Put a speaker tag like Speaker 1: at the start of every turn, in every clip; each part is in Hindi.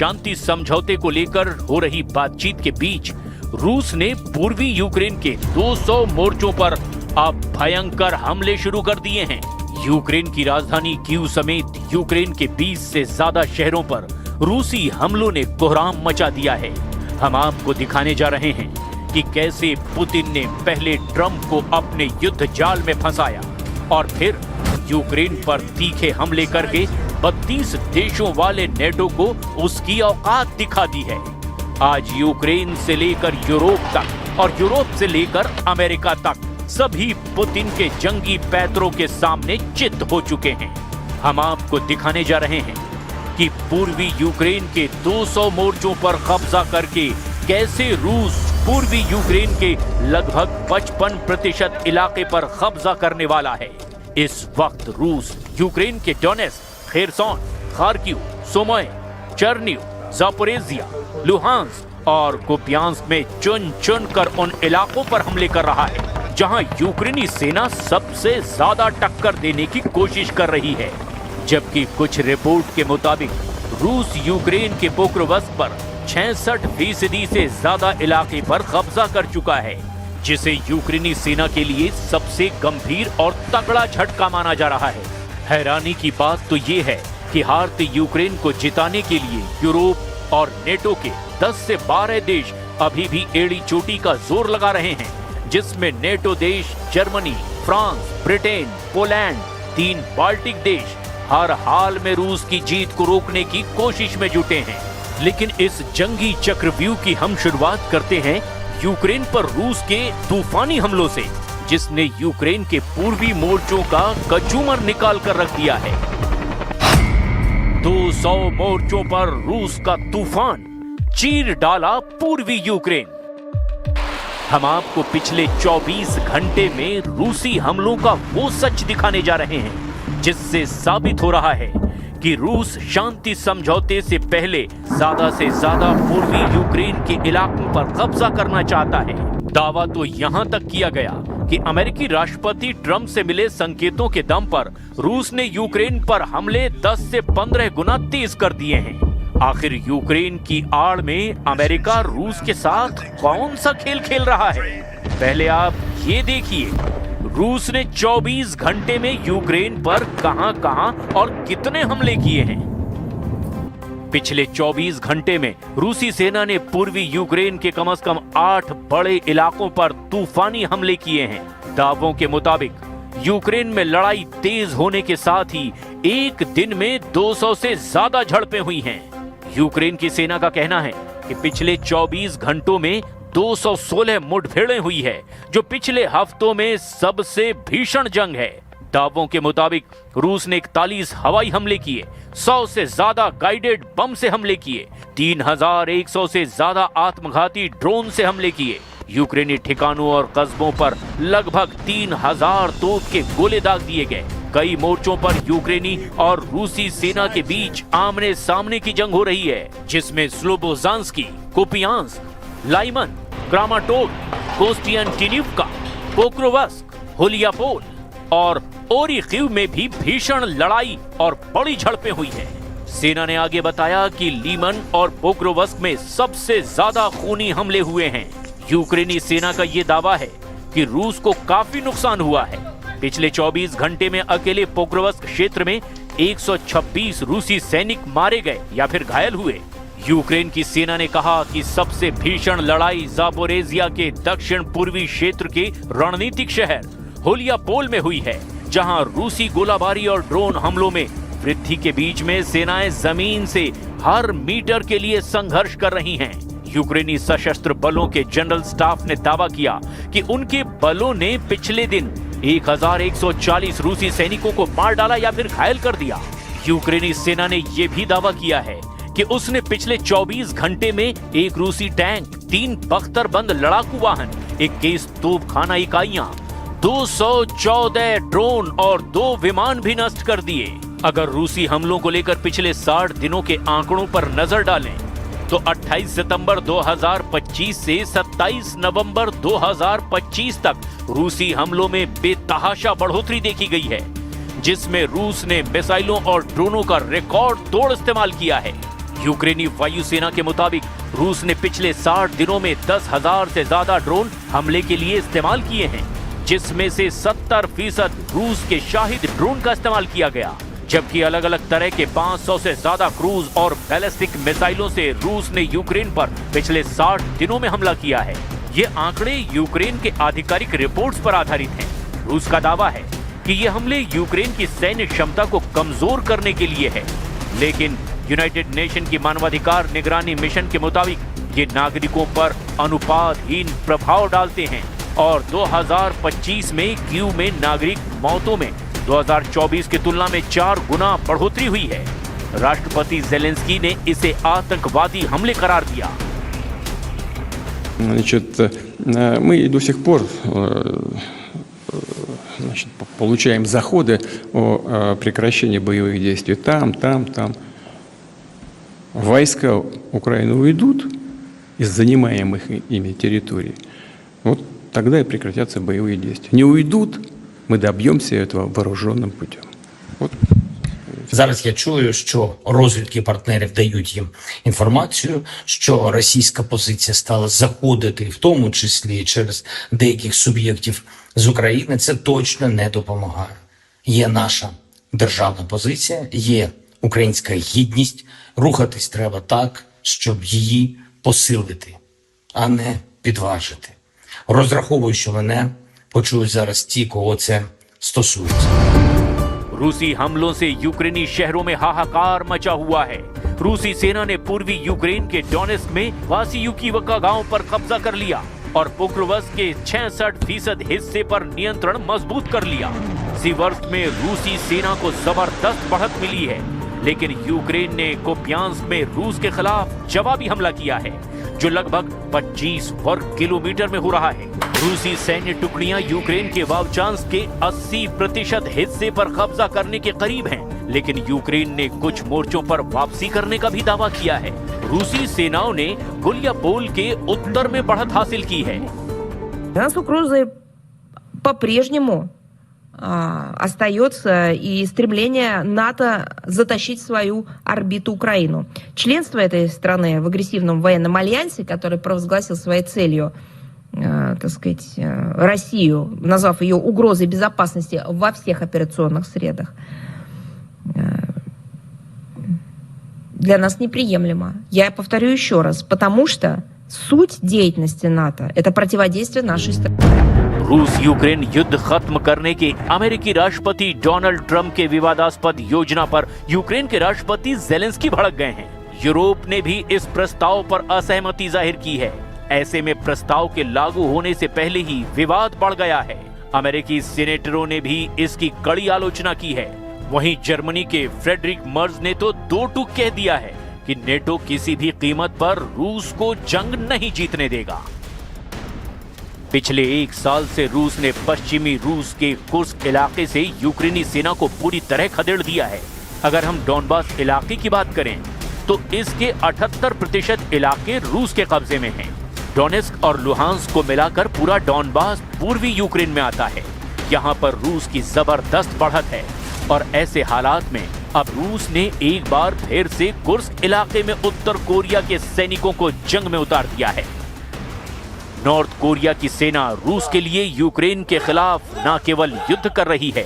Speaker 1: शांति समझौते को लेकर हो रही बातचीत के बीच रूस ने पूर्वी यूक्रेन के 200 मोर्चों पर अब भयंकर हमले शुरू कर दिए हैं। यूक्रेन की राजधानी कीव समेत यूक्रेन के 20 से ज्यादा शहरों पर रूसी हमलों ने कोहराम मचा दिया है। हम आपको दिखाने जा रहे हैं कि कैसे पुतिन ने पहले ट्रंप को अपने युद्ध जाल में फंसाया और फिर यूक्रेन पर तीखे हमले करके 32 देशों वाले नेटो को उसकी औकात दिखा दी है। आज यूक्रेन से लेकर यूरोप तक और यूरोप से लेकर अमेरिका तक सभी पुतिन के जंगी पैतरों के सामने चित हो चुके हैं। हम आपको दिखाने जा रहे हैं कि पूर्वी यूक्रेन के 200 मोर्चों पर कब्जा करके कैसे रूस पूर्वी यूक्रेन के लगभग 55% इलाके पर कब्जा करने वाला है। इस वक्त रूस यूक्रेन के Donetsk, Kherson, Kharkiv, Sumy, Chernihiv, Zaporizhzhia, Luhansk और कुपियांस्क में चुन चुन कर उन इलाकों पर हमले कर रहा है जहां यूक्रेनी सेना सबसे ज्यादा टक्कर देने की कोशिश कर रही है। जबकि कुछ रिपोर्ट के मुताबिक रूस यूक्रेन के पोक्रोवस्क पर 66% से ज्यादा इलाके पर कब्जा कर चुका है, जिसे यूक्रेनी सेना के लिए सबसे गंभीर और तगड़ा झटका माना जा रहा है। हैरानी की बात तो ये है कि हारते यूक्रेन को जिताने के लिए यूरोप और नेटो के 10 से 12 देश अभी भी एड़ी चोटी का जोर लगा रहे हैं, जिसमें नेटो देश Germany, France, Britain, Poland, 3 Baltic देश हर हाल में रूस की जीत को रोकने की कोशिश में जुटे हैं। लेकिन इस जंगी चक्रव्यूह की हम शुरुआत करते हैं यूक्रेन पर रूस के तूफानी हमलों से, जिसने यूक्रेन के पूर्वी मोर्चों का कचूमर निकाल कर रख दिया है। 200 मोर्चों पर रूस का तूफान चीर डाला पूर्वी यूक्रेन। हम आपको पिछले 24 घंटे में रूसी हमलों का वो सच दिखाने जा रहे हैं जिससे साबित हो रहा है कि रूस शांति समझौते से पहले ज्यादा से ज्यादा पूर्वी यूक्रेन के इलाकों पर कब्जा करना चाहता है। दावा तो यहां तक किया गया कि अमेरिकी राष्ट्रपति ट्रंप से मिले संकेतों के दम पर रूस ने यूक्रेन पर हमले 10 से 15 गुना तेज कर दिए हैं। आखिर यूक्रेन की आड़ में अमेरिका रूस के साथ कौन सा खेल खेल रहा है? पहले आप ये देखिए, रूस ने 24 घंटे में यूक्रेन पर कहां-कहां और कितने हमले किए हैं। पिछले 24 घंटे में रूसी सेना ने पूर्वी यूक्रेन के कम से कम 8 बड़े इलाकों पर तूफानी हमले किए हैं। दावों के मुताबिक यूक्रेन में लड़ाई तेज होने के साथ ही एक दिन में 200 से ज्यादा झड़पें हुई हैं। यूक्रेन की सेना का कहना है कि पिछले 24 घंटों में 216 मुठभेड़ें हुई है, जो पिछले हफ्तों में सबसे भीषण जंग है। दावों के मुताबिक रूस ने 41 हवाई हमले किए, 100 से ज्यादा गाइडेड बम से हमले किए, 3100 से ज्यादा आत्मघाती ड्रोन से हमले किए। यूक्रेनी ठिकानों और कस्बों पर लगभग 3000 तोप के गोले दाग दिए गए। कई मोर्चों पर यूक्रेनी और रूसी सेना के बीच आमने सामने की जंग हो रही है, जिसमें स्लोबोजांस्की, कुपियांस्क, लाइमन, क्रामाटोर्स्क, कोस्टियांटिनिवका, पोक्रोवस्क, होलियापोल और ओरिखीव में भी भीषण लड़ाई और बड़ी झड़पें हुई है। सेना ने आगे बताया कि लीमन और पोक्रोवस्क में सबसे ज्यादा खूनी हमले हुए हैं। यूक्रेनी सेना का ये दावा है कि रूस को काफी नुकसान हुआ है। पिछले 24 घंटे में अकेले पोक्रोवस्क क्षेत्र में 126 रूसी सैनिक मारे गए या फिर घायल हुए। यूक्रेन की सेना ने कहा कि सबसे भीषण लड़ाई जापोरेजिया के दक्षिण पूर्वी क्षेत्र के रणनीतिक शहर होलियापोल में हुई है, जहां रूसी गोलाबारी और ड्रोन हमलों में वृद्धि के बीच में सेनाएं जमीन से हर मीटर के लिए संघर्ष कर रही हैं। यूक्रेनी सशस्त्र बलों के जनरल स्टाफ ने दावा किया कि उनके बलों ने पिछले दिन 1140 रूसी सैनिकों को मार डाला या फिर घायल कर दिया। यूक्रेनी सेना ने यह भी दावा किया है कि उसने पिछले 24 घंटे में एक रूसी टैंक, 3 बख्तरबंद लड़ाकू वाहन, 21 तोपखाना इकाइयां, 214 ड्रोन और 2 विमान भी नष्ट कर दिए। अगर रूसी हमलों को लेकर पिछले 60 दिनों के आंकड़ों पर नजर डालें तो 28 सितंबर 2025 से 27 नवंबर 2025 तक रूसी हमलों में बेतहाशा बढ़ोतरी देखी गई है, जिसमें रूस ने मिसाइलों और ड्रोनों का रिकॉर्ड तोड़ इस्तेमाल किया है। यूक्रेनी वायुसेना के मुताबिक रूस ने पिछले 60 दिनों में 10,000 से ज्यादा ड्रोन हमले के लिए इस्तेमाल किए हैं, जिसमें से 70% रूस के शाहिद ड्रोन का इस्तेमाल किया गया, जबकि अलग अलग तरह के 500 से ज्यादा क्रूज और बैलिस्टिक मिसाइलों से रूस ने यूक्रेन पर पिछले 60 दिनों में हमला किया है। ये आंकड़े यूक्रेन के आधिकारिक रिपोर्ट्स पर आधारित हैं। रूस का दावा है कि ये हमले यूक्रेन की सैन्य क्षमता को कमजोर करने के लिए है, लेकिन यूनाइटेड नेशन की मानवाधिकार निगरानी मिशन के मुताबिक ये नागरिकों पर अनुपातहीन प्रभाव डालते हैं और 2025 में कीव में नागरिक मौतों में 2024 की तुलना में 4 गुना बढ़ोतरी हुई है। राष्ट्रपति जेलेंस्की ने इसे आतंकवादी हमले करार दिया।
Speaker 2: Значит, мы до сих пор получаем заходы о прекращении боевых действий там. Войска Украины уйдут из занимаемых ими территорий. Вот тогда и прекратятся боевые действия. Не уйдут, ми доб'ємося этого вооруженным путем. От.
Speaker 3: Зараз я чую, що розвідки партнерів дають їм інформацію, що російська позиція стала заходити, в тому числі через деяких суб'єктів з України. Це точно не допомагає. Є наша державна позиція, є українська гідність. Рухатись треба так, щоб її посилити, а не підважити. Розраховую, що мене почують зараз ті, кого це стосується.
Speaker 1: रूसी हमलों से यूक्रेनी शहरों में हाहाकार मचा हुआ है। रूसी सेना ने पूर्वी यूक्रेन के डोनेस्क में वासियुकीवका गांव पर कब्जा कर लिया और पोक्रोवस्क के 66% हिस्से पर नियंत्रण मजबूत कर लिया। सीवर्स्क में रूसी सेना को जबरदस्त बढ़त मिली है, लेकिन यूक्रेन ने कोप्यांस्क में रूस के खिलाफ जवाबी हमला किया है, जो लगभग 25 वर्ग किलोमीटर में हो रहा है। रूसी सैन्य टुकड़ियां यूक्रेन के वावचांस्क के 80% हिस्से पर कब्जा करने के करीब हैं, लेकिन यूक्रेन ने कुछ मोर्चों पर वापसी करने का भी दावा किया है। रूसी सेनाओं ने गुलियापोल के उत्तर में बढ़त हासिल की है।
Speaker 4: Нас угрозой по-прежнему остается и стремление НАТО затащить в свою орбиту Украину. Членство этой страны в агрессивном военном альянсе, который провозгласил своей целью, так сказать, Россию, назвав ее угрозой безопасности во всех операционных средах, для нас неприемлемо. Я повторю еще раз, потому что суть деятельности НАТО – это противодействие нашей стране.
Speaker 1: रूस यूक्रेन युद्ध खत्म करने के अमेरिकी राष्ट्रपति डोनाल्ड ट्रंप के विवादास्पद योजना पर यूक्रेन के राष्ट्रपति जेलेंस्की भड़क गए हैं। यूरोप ने भी इस प्रस्ताव पर असहमति जाहिर की है। ऐसे में प्रस्ताव के लागू होने से पहले ही विवाद बढ़ गया है। अमेरिकी सीनेटरों ने भी इसकी कड़ी आलोचना की है। वहीं जर्मनी के फ्रेडरिक मर्ज ने तो दो टूक कह दिया है कि नेटो किसी भी कीमत पर रूस को जंग नहीं जीतने देगा। पिछले 1 साल से रूस ने पश्चिमी रूस के कुर्स्क इलाके से यूक्रेनी सेना को पूरी तरह खदेड़ दिया है। अगर हम डॉनबास इलाके की बात करें तो इसके 78% इलाके रूस के कब्जे में हैं। डोनेस्क और लुहांस्क को मिलाकर पूरा डॉनबास पूर्वी यूक्रेन में आता है। यहाँ पर रूस की जबरदस्त बढ़त है और ऐसे हालात में अब रूस ने एक बार फिर से कुर्स्क इलाके में उत्तर कोरिया के सैनिकों को जंग में उतार दिया है। नॉर्थ कोरिया की सेना रूस के लिए यूक्रेन के खिलाफ न केवल युद्ध कर रही है,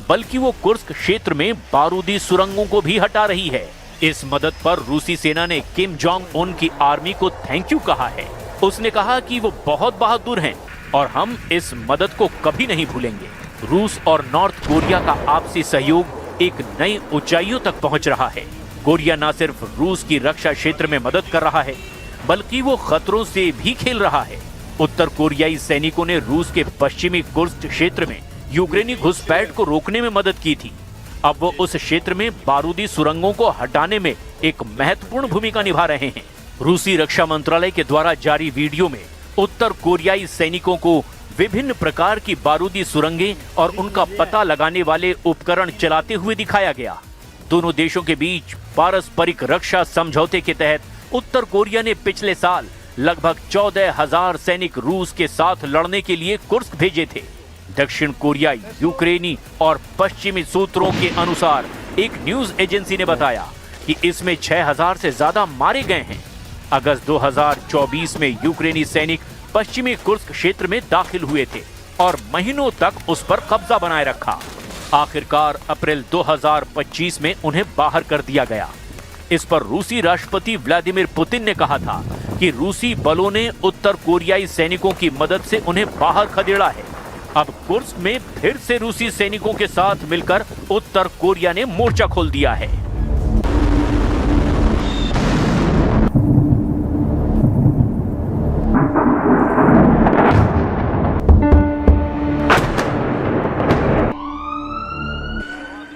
Speaker 1: बल्कि वो कुर्स्क क्षेत्र में बारूदी सुरंगों को भी हटा रही है। इस मदद पर रूसी सेना ने किम जोंग उन की आर्मी को थैंक यू कहा है। उसने कहा कि वो बहुत बहादुर हैं और हम इस मदद को कभी नहीं भूलेंगे। रूस और नॉर्थ कोरिया का आपसी सहयोग एक नई ऊंचाइयों तक पहुंच रहा है। कोरिया न सिर्फ रूस की रक्षा क्षेत्र में मदद कर रहा है, बल्कि वो खतरों से भी खेल रहा है। उत्तर कोरियाई सैनिकों ने रूस के पश्चिमी कुर्स्क क्षेत्र में यूक्रेनी घुसपैठ को रोकने में मदद की थी। अब वो उस क्षेत्र में बारूदी सुरंगों को हटाने में एक महत्वपूर्ण भूमिका निभा रहे हैं। रूसी रक्षा मंत्रालय के द्वारा जारी वीडियो में उत्तर कोरियाई सैनिकों को विभिन्न प्रकार की बारूदी सुरंगें और उनका पता लगाने वाले उपकरण चलाते हुए दिखाया गया। दोनों देशों के बीच पारस्परिक रक्षा समझौते के तहत उत्तर कोरिया ने पिछले साल लगभग 14,000 सैनिक रूस के साथ लड़ने के लिए कुर्स्क भेजे थे। दक्षिण कोरिया यूक्रेनी और पश्चिमी सूत्रों के अनुसार एक न्यूज एजेंसी ने बताया कि इसमें 6000 से ज्यादा मारे गए हैं। अगस्त 2024 में यूक्रेनी सैनिक पश्चिमी कुर्स्क क्षेत्र में दाखिल हुए थे और महीनों तक उस पर कब्जा बनाए रखा। आखिरकार अप्रैल 2025 में उन्हें बाहर कर दिया गया। इस पर रूसी राष्ट्रपति व्लादिमीर पुतिन ने कहा था कि रूसी बलों ने उत्तर कोरियाई सैनिकों की मदद से उन्हें बाहर खदेड़ा है। अब कुर्स्क में फिर से रूसी सैनिकों के साथ मिलकर उत्तर कोरिया ने मोर्चा खोल दिया है।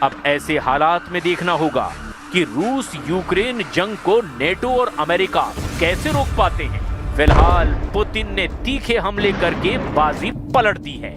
Speaker 1: अब ऐसे हालात में देखना होगा कि रूस यूक्रेन जंग को नेटो और अमेरिका कैसे रोक पाते हैं। फिलहाल पुतिन ने तीखे हमले करके बाजी पलट दी है।